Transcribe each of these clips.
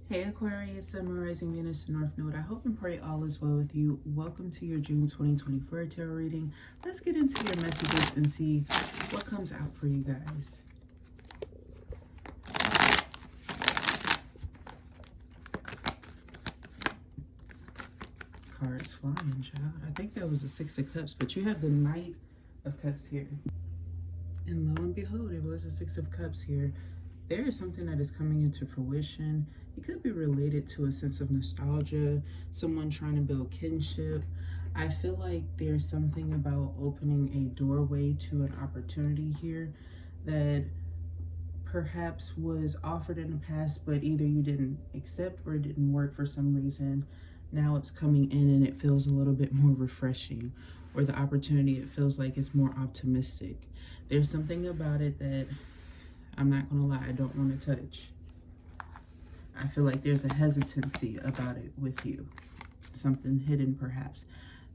Hey Aquarius, Sun, Moon, Rising, Venus, and North Node. I hope and pray all is well with you. Welcome to your June 2024 tarot reading. Let's get into your messages and see what comes out for you guys. Cards flying, child. I think that was the Six of Cups, but you have the Knight of Cups here. And lo and behold, it was the Six of Cups here. There is something that is coming into fruition. It could be related to a sense of nostalgia, someone trying to build kinship. I feel like there's something about opening a doorway to an opportunity here that perhaps was offered in the past, but either you didn't accept or it didn't work for some reason. Now it's coming in and it feels a little bit more refreshing, or the opportunity, it feels like it's more optimistic. There's something about it that I'm not gonna lie, I don't want to touch. I feel like there's a hesitancy about it with you. Something hidden perhaps.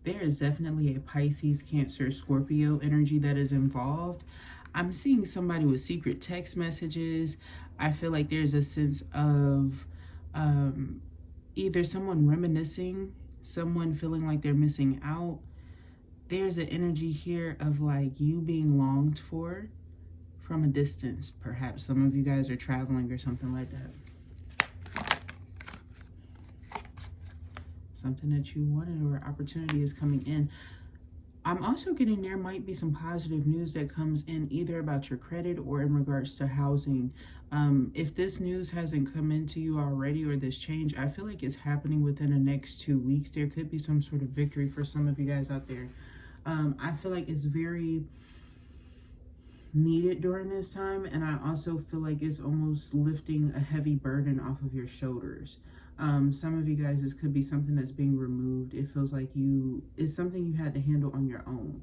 There is definitely a Pisces, Cancer, Scorpio energy that is involved. I'm seeing somebody with secret text messages. I feel like there's a sense of either someone reminiscing, someone feeling like they're missing out. There's an energy here of like you being longed for from a distance. Perhaps some of you guys are traveling or something like that. Something that you wanted or opportunity is coming in. I'm also getting there might be some positive news that comes in either about your credit or in regards to housing. If this news hasn't come into you already, or this change, I feel like it's happening within the next 2 weeks. There could be some sort of victory for some of you guys out there. I feel like it's very needed during this time, and I also feel like it's almost lifting a heavy burden off of your shoulders. Some of you guys, this could be something that's being removed. It feels like it's something you had to handle on your own.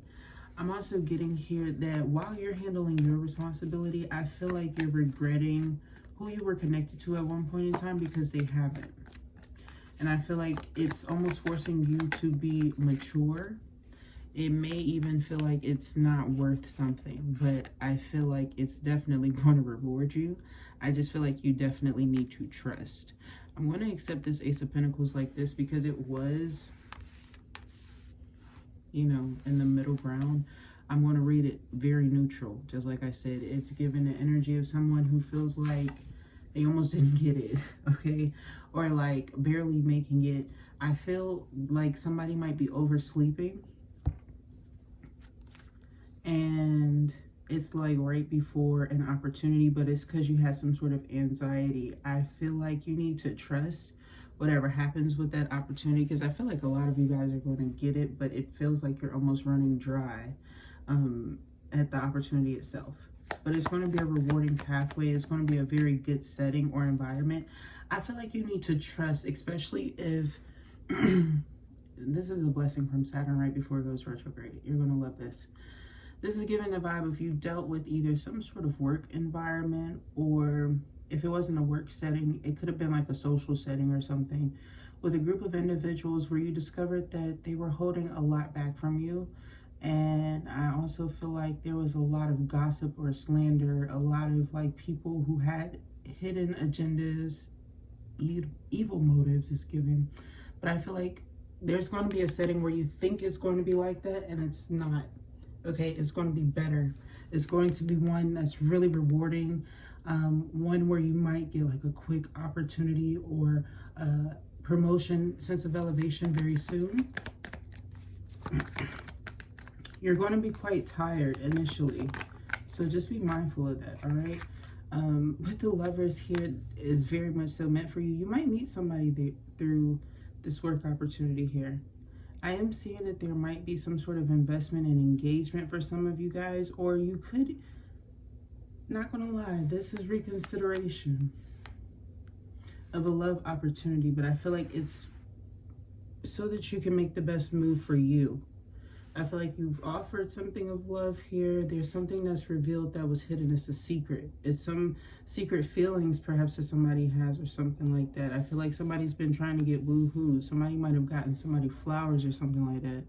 I'm also getting here that while you're handling your responsibility, I feel like you're regretting who you were connected to at one point in time because they haven't. And I feel like it's almost forcing you to be mature. It may even feel like it's not worth something, but I feel like it's definitely going to reward you. I just feel like you definitely need to trust. I'm going to accept this Ace of Pentacles like this because it was, you know, in the middle ground. I'm going to read it very neutral. Just like I said, it's given the energy of someone who feels like they almost didn't get it, okay? Or like barely making it. I feel like somebody might be oversleeping. And it's like right before an opportunity, but it's because you had some sort of anxiety. I feel like you need to trust whatever happens with that opportunity, because I feel like a lot of you guys are going to get it, but it feels like you're almost running dry at the opportunity itself. But it's going to be a rewarding pathway. It's going to be a very good setting or environment. I feel like you need to trust, especially if this is a blessing from Saturn right before it goes retrograde. You're going to love this. This is giving the vibe of you dealt with either some sort of work environment, or if it wasn't a work setting, it could have been like a social setting or something, with a group of individuals where you discovered that they were holding a lot back from you. And I also feel like there was a lot of gossip or slander, a lot of like people who had hidden agendas, evil motives is given. But I feel like there's going to be a setting where you think it's going to be like that and it's not. Okay, it's going to be better. It's going to be one that's really rewarding, one where you might get like a quick opportunity or promotion, sense of elevation very soon. You're going to be quite tired initially, so just be mindful of that, all right? With the Lovers here is very much so meant for you. You might meet somebody through this work opportunity here. I am seeing that there might be some sort of investment and engagement for some of you guys, or you could, not gonna lie, this is reconsideration of a love opportunity, but I feel like it's so that you can make the best move for you. I feel like you've offered something of love here. There's something that's revealed that was hidden. It's a secret. It's some secret feelings perhaps that somebody has or something like that. I feel like somebody's been trying to get woohoo. Somebody might have gotten somebody flowers or something like that.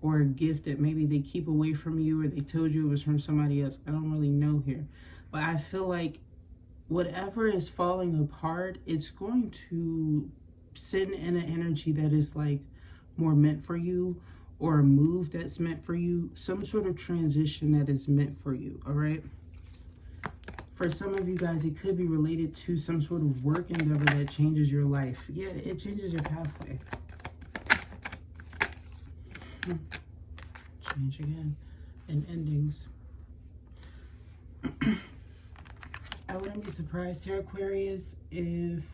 Or a gift that maybe they keep away from you, or they told you it was from somebody else. I don't really know here. But I feel like whatever is falling apart, it's going to send in an energy that is like more meant for you, or a move that's meant for you, some sort of transition that is meant for you, all right? For some of you guys, it could be related to some sort of work endeavor that changes your life. Yeah, it changes your pathway. Change again. And endings. I wouldn't be surprised here, Aquarius, if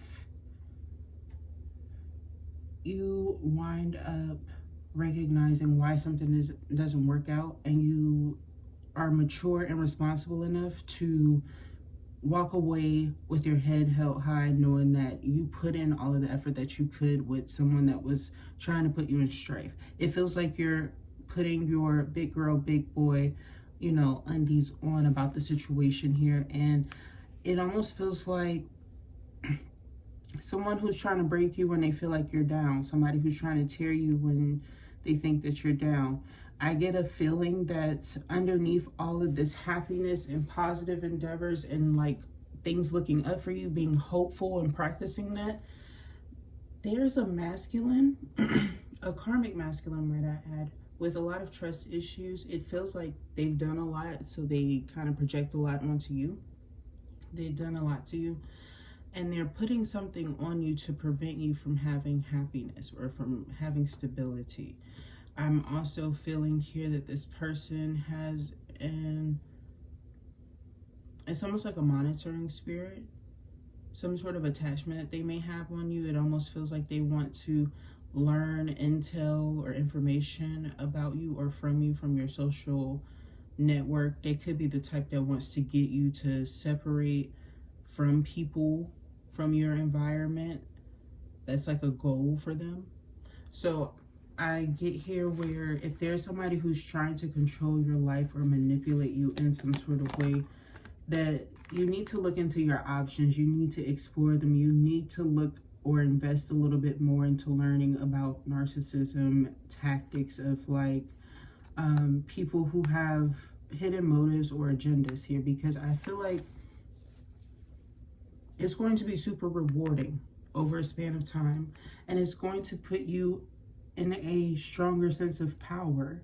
you wind up recognizing why something doesn't work out, and you are mature and responsible enough to walk away with your head held high, knowing that you put in all of the effort that you could with someone that was trying to put you in strife. It feels like you're putting your big girl, big boy, you know, undies on about the situation here, and it almost feels like someone who's trying to break you when they feel like you're down, somebody who's trying to tear you when they think that you're down. I get a feeling that underneath all of this happiness and positive endeavors and like things looking up for you, being hopeful and practicing that, there's a masculine, a karmic masculine, might I add, with a lot of trust issues. It feels like they've done a lot, so they kind of project a lot onto you. They've done a lot to you, and they're putting something on you to prevent you from having happiness or from having stability. I'm also feeling here that this person has it's almost like a monitoring spirit, some sort of attachment that they may have on you. It almost feels like they want to learn intel or information about you or from you, from your social network. They could be the type that wants to get you to separate from people, from your environment. That's like a goal for them. So I get here where if there's somebody who's trying to control your life or manipulate you in some sort of way, that you need to look into your options. You need to explore them. You need to look or invest a little bit more into learning about narcissism, tactics of like people who have hidden motives or agendas here, because I feel like it's going to be super rewarding over a span of time, and it's going to put you in a stronger sense of power,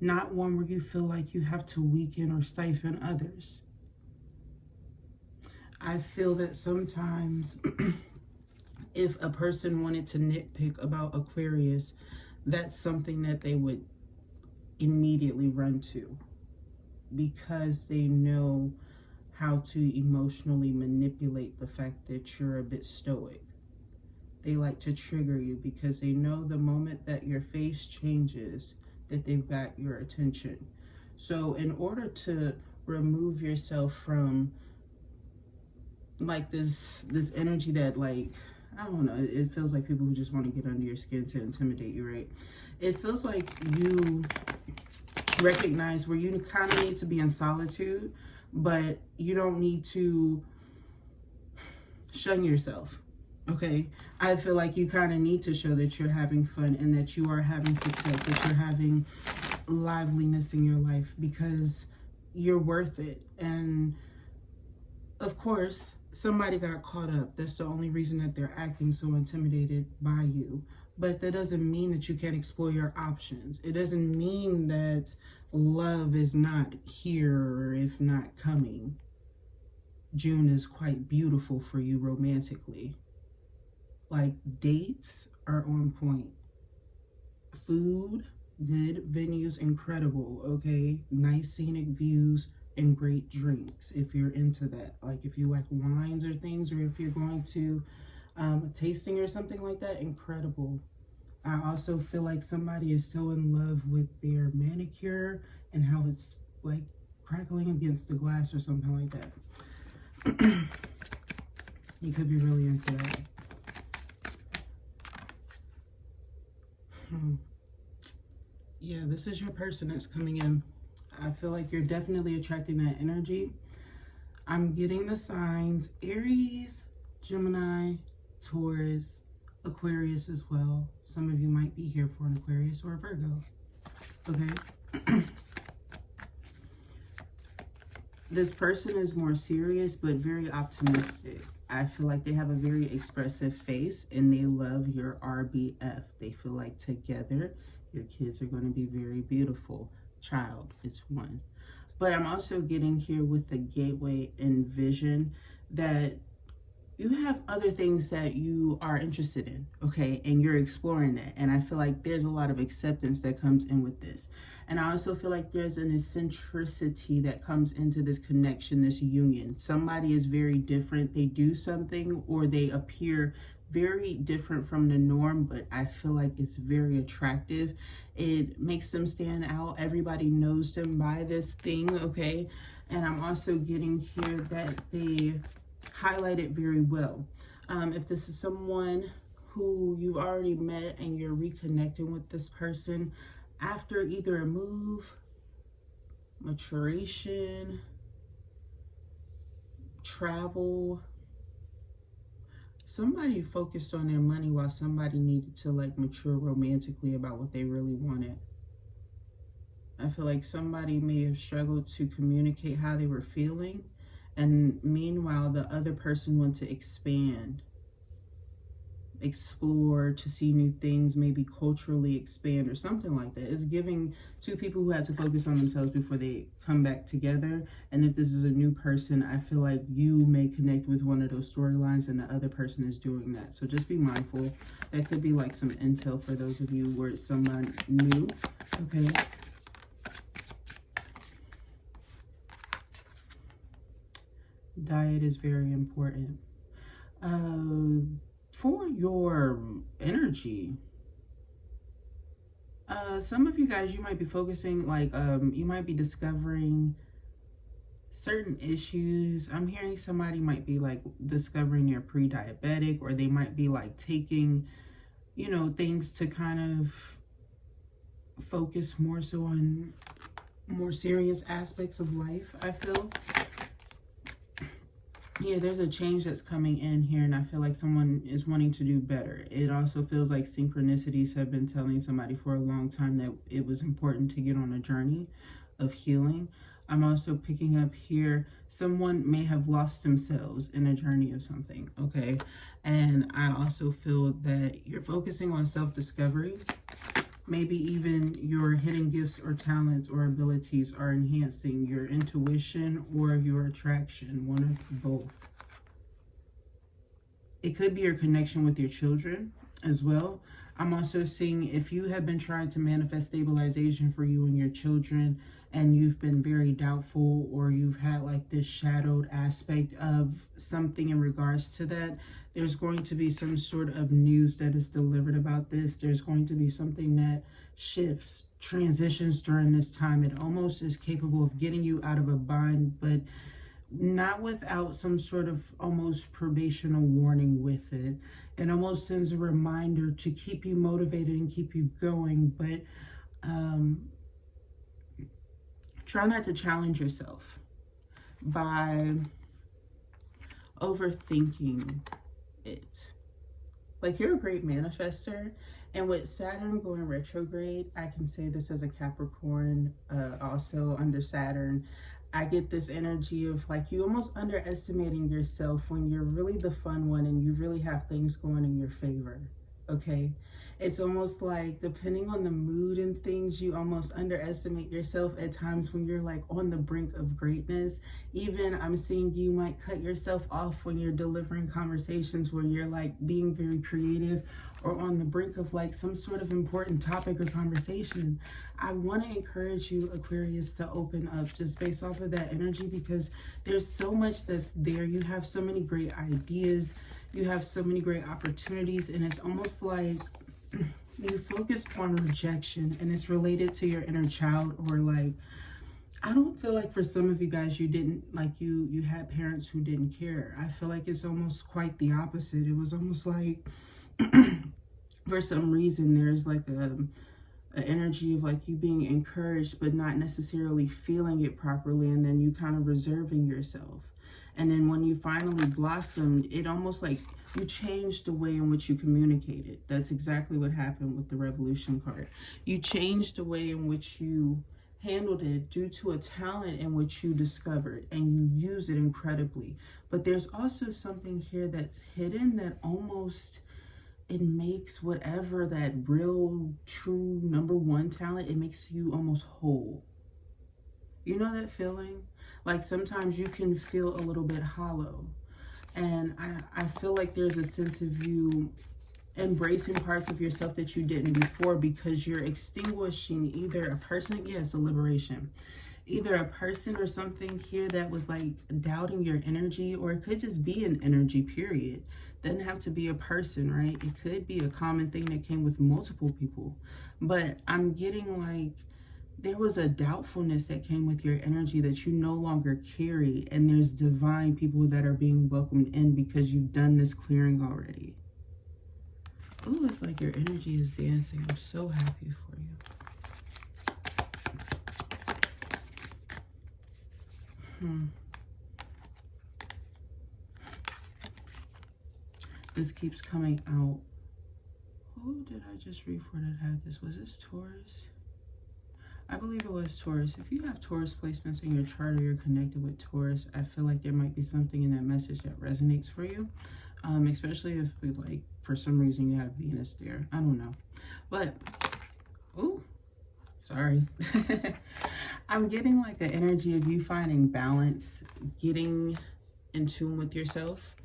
not one where you feel like you have to weaken or stifle others. I feel that sometimes if a person wanted to nitpick about Aquarius, that's something that they would immediately run to, because they know how to emotionally manipulate the fact that you're a bit stoic. They like to trigger you because they know the moment that your face changes that they've got your attention. So in order to remove yourself from like this energy that, like, I don't know, it feels like people who just want to get under your skin to intimidate you, right? It feels like you recognize where you kind of need to be in solitude, but you don't need to shun yourself, okay? I feel like you kind of need to show that you're having fun and that you are having success, that you're having liveliness in your life, because you're worth it. And of course, somebody got caught up. That's the only reason that they're acting so intimidated by you. But that doesn't mean that you can't explore your options. It doesn't mean that love is not here, or if not coming. June is quite beautiful for you romantically. Like, dates are on point. Food, good venues, incredible, okay? Nice scenic views and great drinks if you're into that. Like, if you like wines or things, or if you're going to tasting or something like that, incredible. I also feel like somebody is so in love with their manicure and how it's like crackling against the glass or something like that. You could be really into that. Yeah, this is your person that's coming in. I feel like you're definitely attracting that energy. I'm getting the signs Aries, Gemini, Taurus, Aquarius as well. Some of you might be here for an Aquarius or a Virgo. Okay. This person is more serious, but very optimistic. I feel like they have a very expressive face and they love your RBF. They feel like together, your kids are going to be very beautiful. Child, it's one. But I'm also getting here with the gateway and vision that you have other things that you are interested in, okay? And you're exploring that. And I feel like there's a lot of acceptance that comes in with this. And I also feel like there's an eccentricity that comes into this connection, this union. Somebody is very different. They do something or they appear very different from the norm, but I feel like it's very attractive. It makes them stand out. Everybody knows them by this thing, okay? And I'm also getting here that they highlight it very well. If this is someone who you already met and you're reconnecting with this person after either a move, maturation, travel, somebody focused on their money while somebody needed to like mature romantically about what they really wanted. I feel like somebody may have struggled to communicate how they were feeling, and meanwhile the other person wants to expand, explore, to see new things, maybe culturally expand or something like that. It's giving two people who had to focus on themselves before they come back together. And if this is a new person, I feel like you may connect with one of those storylines and the other person is doing that. So just be mindful. That could be like some intel for those of you where it's someone new, okay? Diet is very important. For your energy, some of you guys, you might be focusing, like, you might be discovering certain issues. I'm hearing somebody might be like discovering they're pre-diabetic, or they might be like taking, you know, things to kind of focus more so on more serious aspects of life, I feel. Yeah, there's a change that's coming in here, and I feel like someone is wanting to do better. It also feels like synchronicities have been telling somebody for a long time that it was important to get on a journey of healing. I'm also picking up here, someone may have lost themselves in a journey of something, okay? And I also feel that you're focusing on self-discovery. Maybe even your hidden gifts or talents or abilities are enhancing your intuition or your attraction, one of both. It could be your connection with your children as well. I'm also seeing if you have been trying to manifest stabilization for you and your children, and you've been very doubtful, or you've had like this shadowed aspect of something in regards to that, there's going to be some sort of news that is delivered about this. There's going to be something that shifts, transitions during this time. It almost is capable of getting you out of a bind, but not without some sort of almost probational warning with it. It almost sends a reminder to keep you motivated and keep you going, but try not to challenge yourself by overthinking it. Like, you're a great manifester, and with Saturn going retrograde, I can say this as a Capricorn, also under Saturn, I get this energy of like you almost underestimating yourself when you're really the fun one and you really have things going in your favor, okay? It's almost like, depending on the mood and things, you almost underestimate yourself at times when you're like on the brink of greatness. Even I'm seeing you might cut yourself off when you're delivering conversations where you're like being very creative or on the brink of like some sort of important topic or conversation. I want to encourage you, Aquarius, to open up just based off of that energy, because there's so much that's there. You have so many great ideas. You have so many great opportunities, and it's almost like you focused on rejection, and it's related to your inner child, or like, I don't feel like for some of you guys, you didn't, like you had parents who didn't care. I feel like it's almost quite the opposite. It was almost like for some reason there's like an energy of like you being encouraged but not necessarily feeling it properly, and then you kind of reserving yourself. And then when you finally blossomed, it almost like you changed the way in which you communicated. That's exactly what happened with the Revolution card. You changed the way in which you handled it due to a talent in which you discovered and you use it incredibly. But there's also something here that's hidden that almost, it makes whatever that real, true #1 talent, it makes you almost whole. You know that feeling? Like sometimes you can feel a little bit hollow. And I feel like there's a sense of you embracing parts of yourself that you didn't before, because you're extinguishing either a person, yes, a liberation, either a person or something here that was like doubting your energy, or it could just be an energy, period. Doesn't have to be a person, right? It could be a common thing that came with multiple people. But I'm getting like there was a doubtfulness that came with your energy that you no longer carry, and there's divine people that are being welcomed in because you've done this clearing already. Oh, it's like your energy is dancing. I'm so happy for you. This keeps coming out. Who did I just read for that had this? Was this Taurus? I believe it was Taurus. If you have Taurus placements in your chart or you're connected with Taurus, I feel like there might be something in that message that resonates for you. Especially if, like, for some reason you have Venus there. I don't know. But, oh, sorry. I'm getting like an energy of you finding balance, getting in tune with yourself,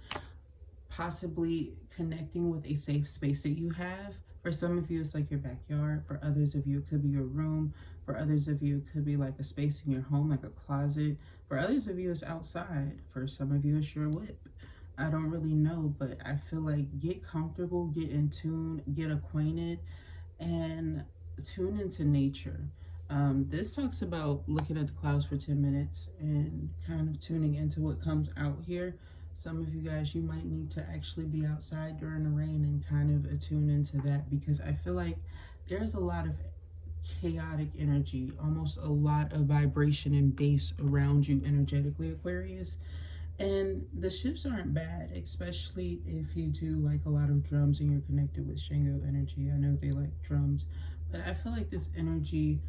possibly connecting with a safe space that you have. For some of you, it's like your backyard. For others of you, it could be your room. For others of you, it could be like a space in your home, like a closet. For others of you, it's outside. For some of you, it's your whip. I don't really know, but I feel like get comfortable, get in tune, get acquainted, and tune into nature. This talks about looking at the clouds for 10 minutes and kind of tuning into what comes out here. Some of you guys, you might need to actually be outside during the rain and kind of attune into that, because I feel like there's a lot of chaotic energy, almost a lot of vibration and bass around you energetically, Aquarius. And the shifts aren't bad, especially if you do like a lot of drums and you're connected with Shango energy. I know they like drums, but I feel like this energy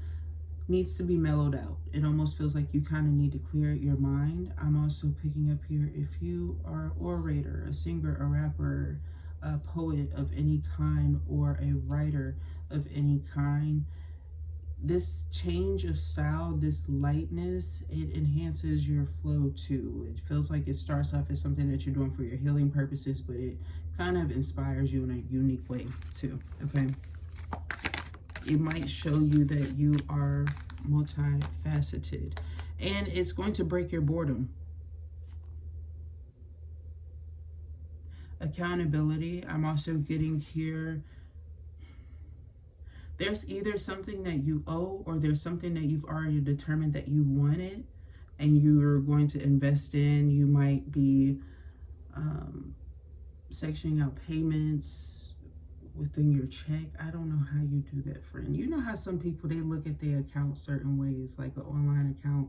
needs to be mellowed out. It almost feels like you kind of need to clear your mind. I'm also picking up here, if you are an orator, a singer, a rapper, a poet of any kind, or a writer of any kind, this change of style, this lightness, it enhances your flow too. It feels like it starts off as something that you're doing for your healing purposes, but it kind of inspires you in a unique way too, okay? It might show you that you are multifaceted, and it's going to break your boredom. Accountability, I'm also getting here. There's either something that you owe, or there's something that you've already determined that you wanted and you're going to invest in. You might be sectioning out payments within your check. I don't know how you do that, friend. You know how some people, they look at their account certain ways, like an online account,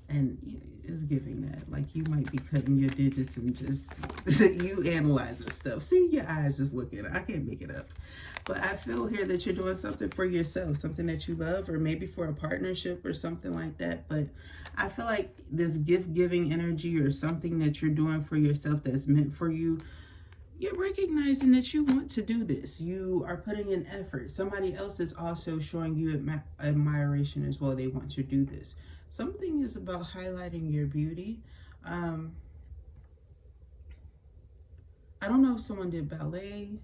and it's giving that. Like you might be cutting your digits and just, you analyzing stuff. See, your eyes is looking. I can't make it up. But I feel here that you're doing something for yourself, something that you love, or maybe for a partnership or something like that. But I feel like this gift-giving energy or something that you're doing for yourself that's meant for you, you're recognizing that you want to do this. You are putting in effort. Somebody else is also showing you admiration as well. They want to do this. Something is about highlighting your beauty. I don't know if someone did ballet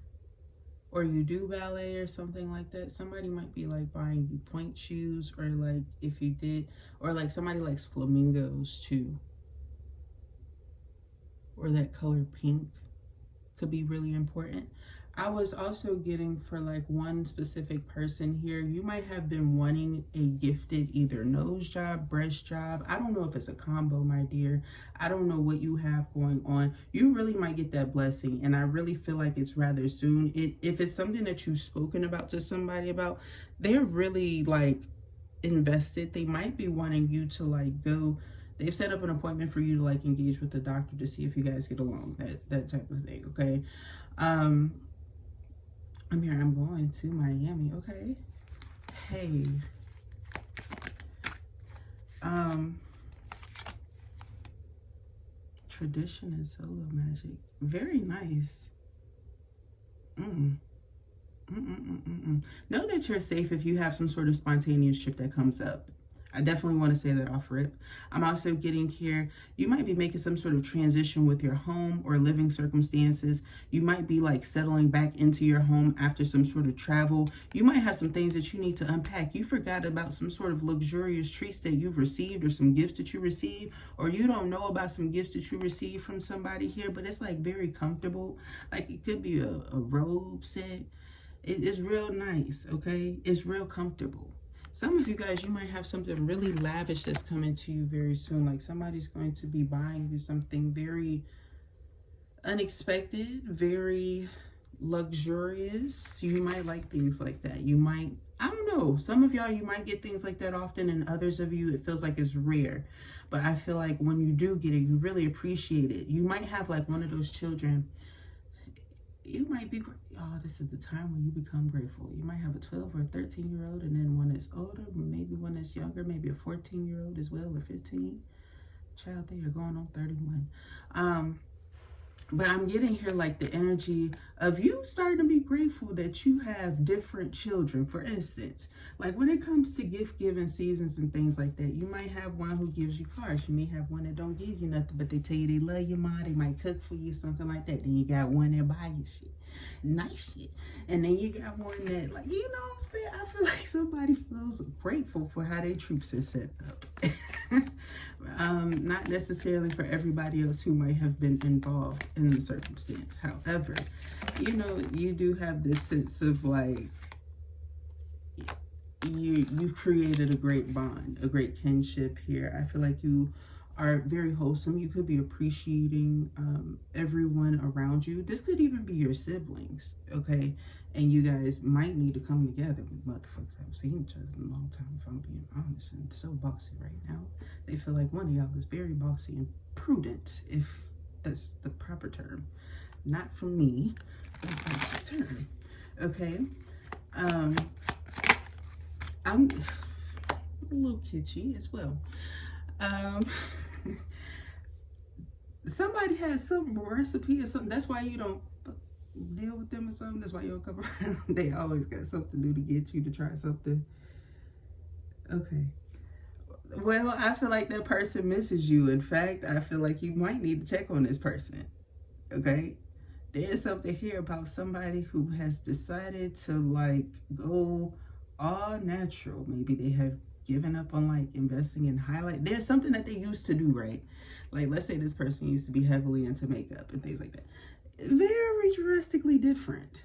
or you do ballet or something like that. Somebody might be like buying you pointe shoes, or like if you did, or like somebody likes flamingos too. Or that color pink could be really important. I was also getting for like one specific person here, you might have been wanting a gifted either nose job, breast job. I don't know if it's a combo, my dear. I don't know what you have going on. You really might get that blessing, and I really feel like it's rather soon. If it's something that you've spoken about to somebody about, they're really like invested. They might be wanting you to like go, they've set up an appointment for you to like engage with the doctor to see if you guys get along, that type of thing, okay? I'm here, I'm going to Miami, okay? Hey, Tradition and solo magic. Very nice. Mm. Know that you're safe if you have some sort of spontaneous trip that comes up. I definitely want to say that off rip. I'm also getting here, you might be making some sort of transition with your home or living circumstances. You might be like settling back into your home after some sort of travel. You might have some things that you need to unpack. You forgot about some sort of luxurious treats that you've received or some gifts that you received, or you don't know about some gifts that you received from somebody here, but it's like very comfortable. Like it could be a robe set. It is real nice, okay? It's real comfortable. Some of you guys, you might have something really lavish that's coming to you very soon. Like somebody's going to be buying you something very unexpected, very luxurious. You might like things like that. You might, I don't know. Some of y'all, you might get things like that often, and others of you, it feels like it's rare. But I feel like when you do get it, you really appreciate it. You might have like one of those children. You might be, oh, this is the time when you become grateful. You might have a 12 or a 13-year-old, and then one that's older, maybe one that's younger, maybe a 14-year-old as well, or 15. Child, they are going on 31. But I'm getting here like the energy of you starting to be grateful that you have different children. For instance, like when it comes to gift giving seasons and things like that, you might have one who gives you cards. You may have one that don't give you nothing, but they tell you they love you, ma. They might cook for you, something like that. Then you got one that buy you shit, nice shit. And then you got one that, like, you know what I'm saying? I feel like somebody feels grateful for how their troops are set up. Not necessarily for everybody else who might have been involved in the circumstance. However, you know, you do have this sense of like, you've created a great bond, a great kinship here. I feel like you are very wholesome. You could be appreciating everyone around you. This could even be your siblings, okay? And you guys might need to come together. Motherfuckers haven't seen each other in a long time, if I'm being honest, and so bossy right now. They feel like one of y'all is very bossy and prudent, if that's the proper term. Not from me, but that's the term, okay? I'm a little kitschy as well. Somebody has some recipe or something. That's why you don't deal with them or something. That's why you don't come around. They always got something new to get you to try something. Okay. Well, I feel like that person misses you. In fact, I feel like you might need to check on this person. Okay? There's something here about somebody who has decided to like go all natural. Maybe they have given up on like investing in highlight. There's something that they used to do, right? Like, let's say this person used to be heavily into makeup and things like that. Very drastically different.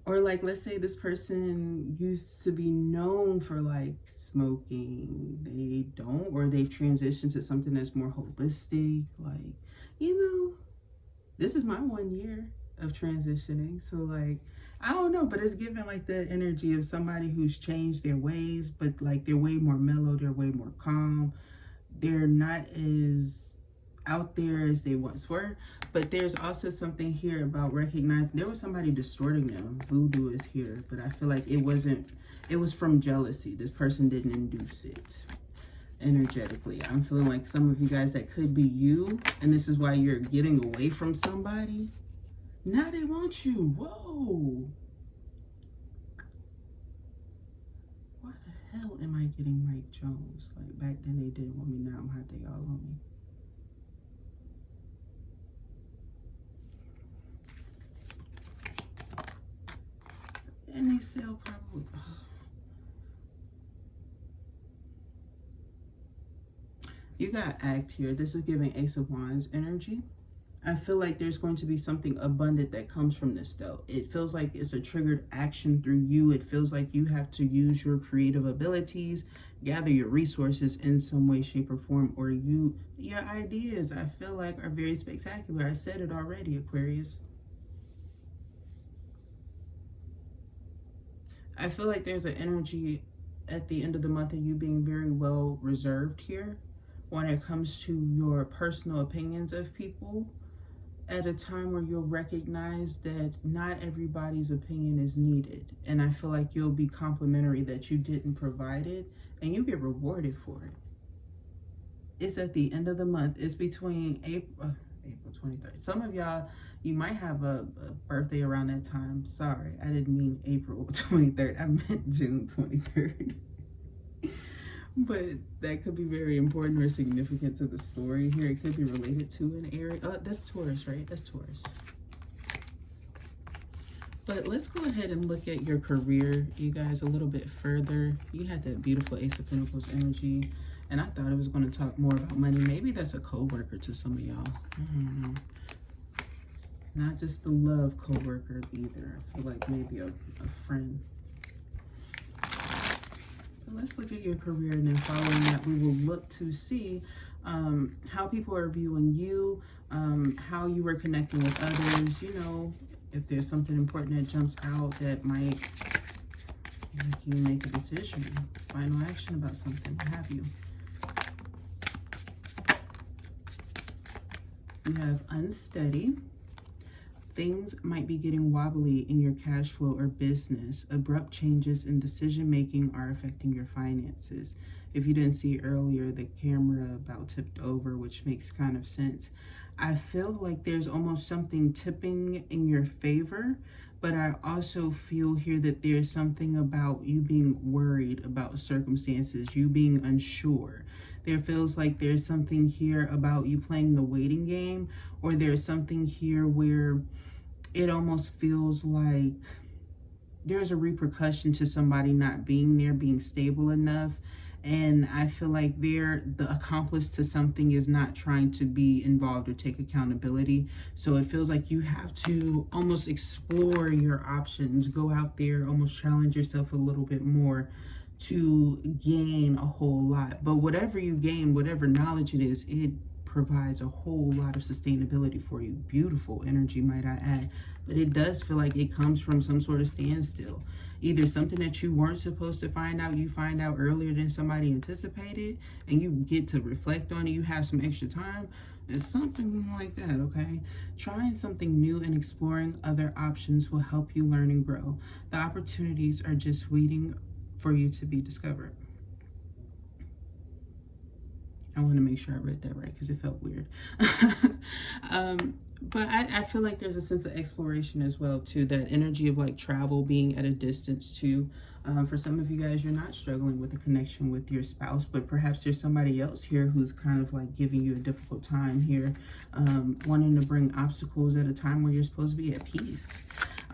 Or like, let's say this person used to be known for like smoking. They don't, or they've transitioned to something that's more holistic. Like, you know, this is my 1 year of transitioning. So like, I don't know, but it's given like the energy of somebody who's changed their ways, but like they're way more mellow, they're way more calm. They're not as out there as they once were. But there's also something here about recognizing there was somebody distorting them. Voodoo is here, but I feel like it was from jealousy. This person didn't induce it energetically. I'm feeling like some of you guys, that could be you, and this is why you're getting away from somebody. Now they want you. Whoa. Why the hell am I getting Mike Jones? Like back then they didn't want me, now I'm hot, they all on me. And they sell probably. You got act here. This is giving Ace of Wands energy. I feel like there's going to be something abundant that comes from this though. It feels like it's a triggered action through you. It feels like you have to use your creative abilities, gather your resources in some way, shape, or form, or your ideas, I feel like, are very spectacular. I said it already, Aquarius. I feel like there's an energy at the end of the month of you being very well reserved here when it comes to your personal opinions of people, at a time where you'll recognize that not everybody's opinion is needed. And I feel like you'll be complimentary that you didn't provide it, and you get rewarded for it. It's at the end of the month. It's between April 23rd. Some of y'all, you might have a birthday around that time. Sorry, I didn't mean April 23rd. I meant June 23rd. But that could be very important or significant to the story here. It could be related to an area. Oh, that's Taurus, right? That's Taurus. But let's go ahead and look at your career, you guys, a little bit further. You had that beautiful Ace of Pentacles energy, and I thought it was going to talk more about money. Maybe that's a co-worker to some of y'all. I don't know. Not just the love co-worker either. I feel like maybe a friend. But let's look at your career, and then following that, we will look to see how people are viewing you, how you are connecting with others, you know, if there's something important that jumps out that might make you make a decision, final action about something, what have you. You have unsteady. Things might be getting wobbly in your cash flow or business. Abrupt changes in decision making are affecting your finances. If you didn't see earlier, the camera about tipped over, which makes kind of sense. I feel like there's almost something tipping in your favor, but I also feel here that there's something about you being worried about circumstances, you being unsure. There feels like there's something here about you playing the waiting game, or there's something here where it almost feels like there's a repercussion to somebody not being there, being stable enough. And I feel like the accomplice to something is not trying to be involved or take accountability. So it feels like you have to almost explore your options, go out there, almost challenge yourself a little bit more to gain a whole lot. But whatever you gain, whatever knowledge it is, it provides a whole lot of sustainability for you. Beautiful energy, might I add. But it does feel like it comes from some sort of standstill. Either something that you weren't supposed to find out, you find out earlier than somebody anticipated, and you get to reflect on it, you have some extra time. It's something like that, okay? Trying something new and exploring other options will help you learn and grow. The opportunities are just waiting for you to be discovered. I want to make sure I read that right because it felt weird. But I feel like there's a sense of exploration as well too, that energy of like travel, being at a distance too. For some of you guys, you're not struggling with a connection with your spouse, but perhaps there's somebody else here who's kind of like giving you a difficult time here, wanting to bring obstacles at a time where you're supposed to be at peace.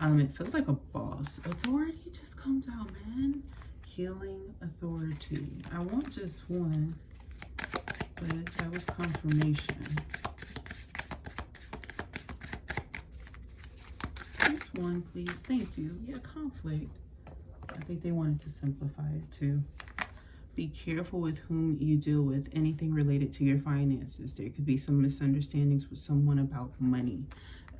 It feels like a boss. Authority just comes out, man. Healing, authority. I want just one, but that was confirmation. Just one, please. Thank you. Yeah, conflict. I think they wanted to simplify it too. Be careful with whom you deal with. Anything related to your finances. There could be some misunderstandings with someone about money.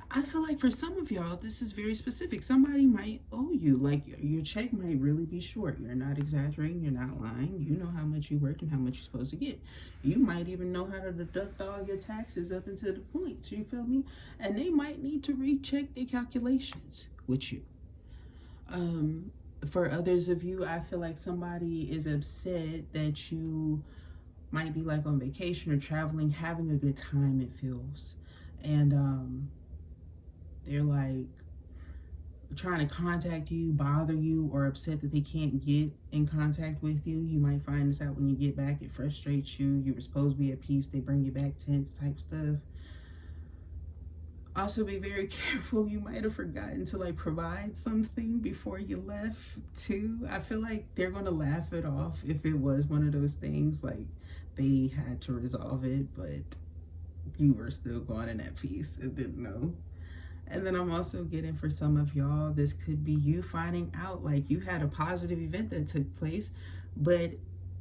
I feel like for some of y'all, this is very specific. Somebody might owe you. Like your check might really be short. You're not exaggerating. You're not lying. You know how much you work and how much you're supposed to get. You might even know how to deduct all your taxes up until the point. You feel me? And they might need to recheck their calculations with you. For others of you, I feel like somebody is upset that you might be like on vacation or traveling, having a good time, it feels. And they're like trying to contact you, bother you, or upset that they can't get in contact with you. You might find this out when you get back. It frustrates you. You were supposed to be at peace. They bring you back tense type stuff. Also be very careful. You might have forgotten to like provide something before you left too. I feel like they're going to laugh it off if it was one of those things like they had to resolve it, but you were still going in at peace and didn't know. And then I'm also getting, for some of y'all, this could be you finding out like you had a positive event that took place, but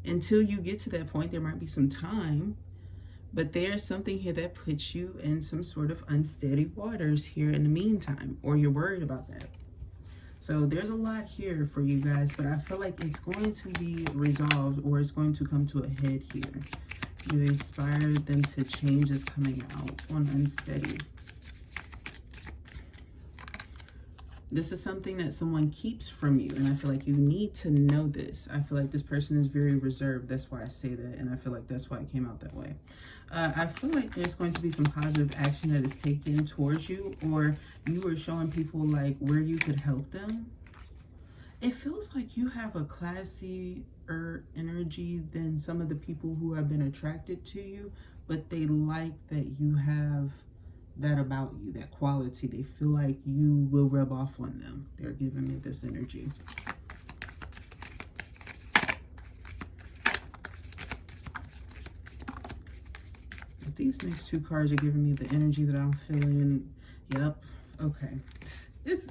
until you get to that point, there might be some time. But there's something here that puts you in some sort of unsteady waters here in the meantime, or you're worried about that. So there's a lot here for you guys, but I feel like it's going to be resolved, or it's going to come to a head here. You inspired them to change is coming out on unsteady. This is something that someone keeps from you, and I feel like you need to know this. I feel like this person is very reserved. That's why I say that, and I feel like that's why it came out that way. I feel like there's going to be some positive action that is taken towards you, or you are showing people like where you could help them. It feels like you have a classier energy than some of the people who have been attracted to you, but they like that you have that about you, that quality. They feel like you will rub off on them. They're giving me this energy. But these next two cards are giving me the energy that I'm feeling. Yep. Okay. It's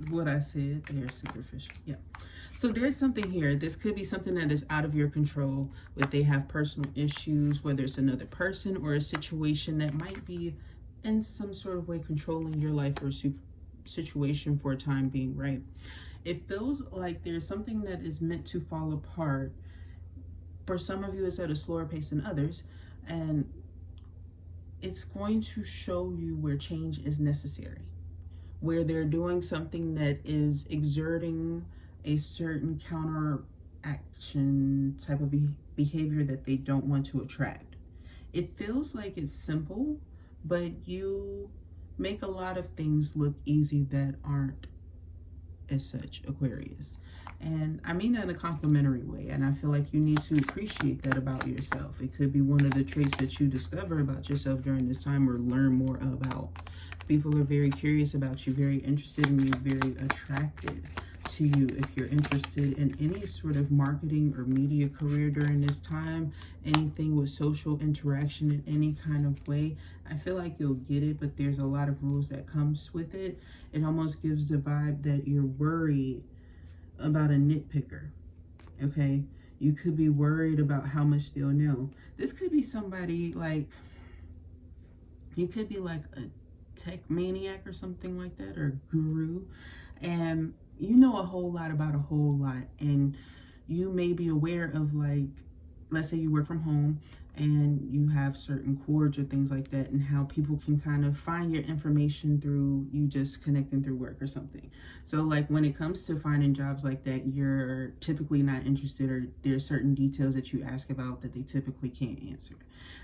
what I said. They're superficial. Yep. So there's something here. This could be something that is out of your control, where they have personal issues, whether it's another person or a situation that might be in some sort of way controlling your life or situation for a time being, right? It feels like there's something that is meant to fall apart. For some of you, it's at a slower pace than others, and it's going to show you where change is necessary, where they're doing something that is exerting a certain counteraction type of behavior that they don't want to attract. It feels like it's simple, but you make a lot of things look easy that aren't as such, Aquarius. And I mean that in a complimentary way, and I feel like you need to appreciate that about yourself. It could be one of the traits that you discover about yourself during this time or learn more about. People are very curious about you, very interested in you, very attracted to you. If you're interested in any sort of marketing or media career during this time, anything with social interaction in any kind of way, I feel like you'll get it, but there's a lot of rules that comes with it. It almost gives the vibe that you're worried about a nitpicker, okay? You could be worried about how much they'll know. This could be somebody like, you could be like a tech maniac or something like that, or guru, and you know a whole lot about a whole lot, and you may be aware of, like, let's say you work from home and you have certain cords or things like that, and how people can kind of find your information through you just connecting through work or something. So like when it comes to finding jobs like that, you're typically not interested, or there's certain details that you ask about that they typically can't answer.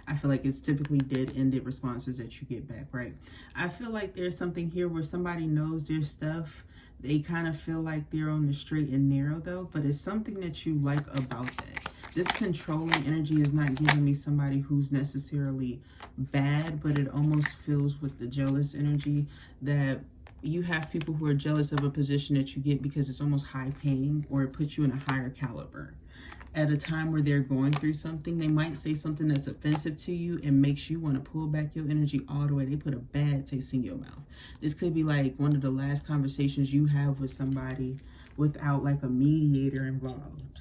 I feel like it's typically dead-ended responses that you get back, right? I feel like there's something here where somebody knows their stuff. They kind of feel like they're on the straight and narrow though, but it's something that you like about that. This controlling energy is not giving me somebody who's necessarily bad, but it almost feels with the jealous energy that you have people who are jealous of a position that you get because it's almost high paying, or it puts you in a higher caliber. At a time where they're going through something, they might say something that's offensive to you and makes you want to pull back your energy all the way. They put a bad taste in your mouth. This could be like one of the last conversations you have with somebody without like a mediator involved.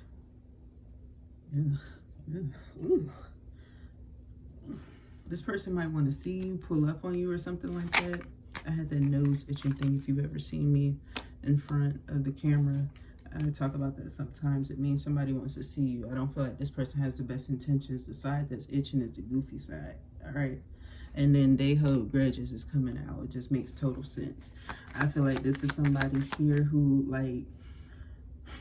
This person might want to see you, pull up on you or something like that. I had that nose itching thing. If you've ever seen me in front of the camera, I talk about that sometimes. It means somebody wants to see you. I don't feel like this person has the best intentions. The side that's itching is the goofy side, all right? And then they hold grudges is coming out. It just makes total sense. I feel like this is somebody here who, like,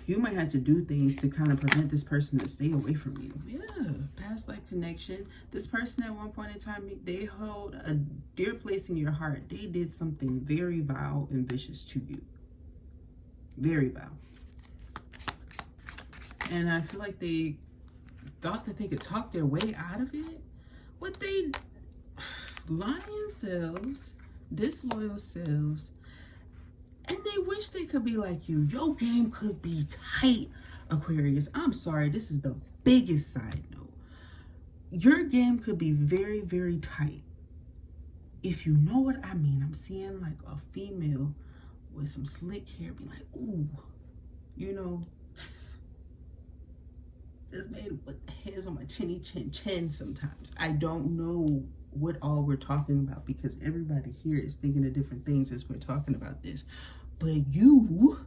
you might have to do things to kind of prevent this person to stay away from you. Yeah, past life connection. This person at one point in time, they hold a dear place in your heart. They did something very vile and vicious to you. Very vile. And I feel like they thought that they could talk their way out of it. What they lying selves, disloyal selves, and they wish they could be like you. Your game could be tight, Aquarius. I'm sorry, this is the biggest side note. Your game could be very, very tight. If you know what I mean. I'm seeing like a female with some slick hair be like, ooh, you know, just made to put the hairs on my chinny chin sometimes. I don't know what all we're talking about because everybody here is thinking of different things as we're talking about this. But you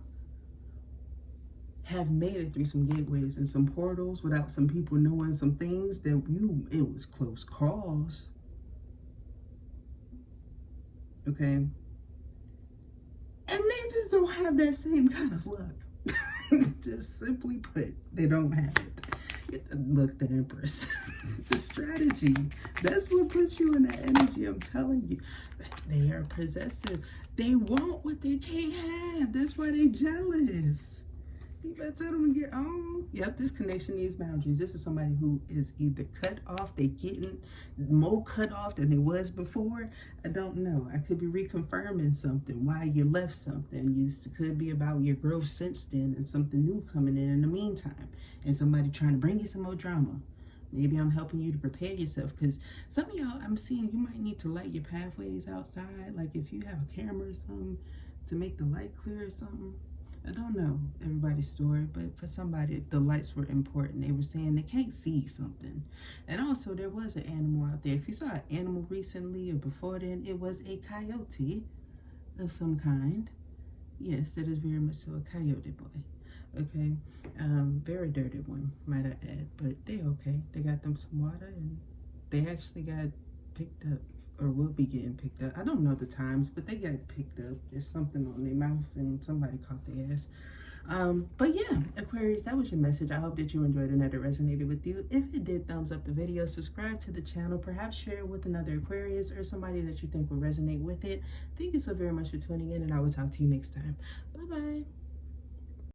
have made it through some gateways and some portals without some people knowing some things that it was close calls. Okay? And they just don't have that same kind of luck. Just simply put, they don't have it. Look, the Empress. The strategy. That's what puts you in that energy. I'm telling you. They are possessive. They want what they can't have. That's why they jealous. You better tell them to get on. Yep, this connection needs boundaries. This is somebody who is either cut off, they getting more cut off than they was before. I don't know. I could be reconfirming something, why you left something. It could be about your growth since then and something new coming in the meantime. And somebody trying to bring you some more drama. Maybe I'm helping you to prepare yourself, because some of y'all, I'm seeing you might need to light your pathways outside. Like if you have a camera or something to make the light clear or something. I don't know everybody's story, but for somebody, the lights were important. They were saying they can't see something. And also, there was an animal out there. If you saw an animal recently or before then, it was a coyote of some kind. Yes, that is very much so a coyote boy. Okay, very dirty one, might I add, but they're okay. They got them some water, and they actually got picked up, or will be getting picked up. I don't know the times, but they got picked up. There's something on their mouth and somebody caught their ass. But yeah, Aquarius, that was your message. I hope that you enjoyed and that it resonated with you. If it did, thumbs up the video, subscribe to the channel, perhaps share it with another Aquarius or somebody that you think will resonate with it. Thank you so very much for tuning in, and I will talk to you next time. Bye-bye.